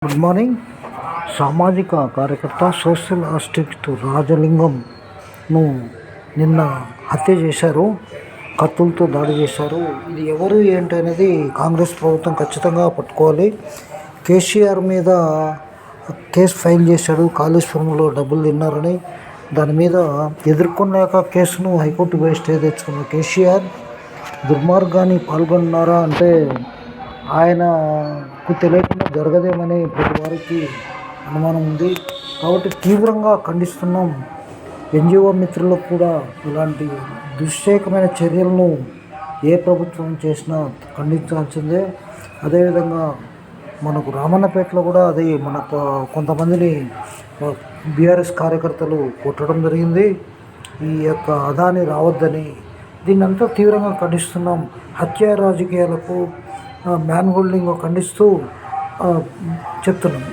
Good morning. సామాజిక కార్యకర్త social activist రాజలింగంను నిన్న హత్య చేశారు. కత్తులతో దాడి చేశారు. ఇది ఎవరు ఏంటి అనేది కాంగ్రెస్ ప్రభుత్వం ఖచ్చితంగా పట్టుకోవాలి. కేసీఆర్ మీద కేసు ఫైల్ చేశాడు. కాళేశ్వరంలో డబ్బులు తిన్నారని. దాని మీద ఎదుర్కొన్నాక కేసును హైకోర్టు పోయి స్టే తెచ్చుకున్న కేసీఆర్ దుర్మార్గాన్ని పాల్గొన్నారా అంటే ఆయనకు తెలియకుండా జరగదేమని ప్రతి వారికి అనుమానం ఉంది. కాబట్టి తీవ్రంగా ఖండిస్తున్నాం. ఎన్జిఓ మిత్రులకు కూడా ఇలాంటి దుశ్శేఖమైన చర్యలను ఏ ప్రభుత్వం చేసినా ఖండించాల్సిందే. అదేవిధంగా మనకు రామన్నపేటలో కూడా అదే మనకు కొంతమందిని బీఆర్ఎస్ కార్యకర్తలు కొట్టడం జరిగింది. ఈ యొక్క అదాని రావద్దని దీన్నంతా తీవ్రంగా ఖండిస్తున్నాం. హత్య రాజకీయాలకు మ్యాన్ హోల్డింగ్ ఖండిస్తూ చెప్తున్నాం.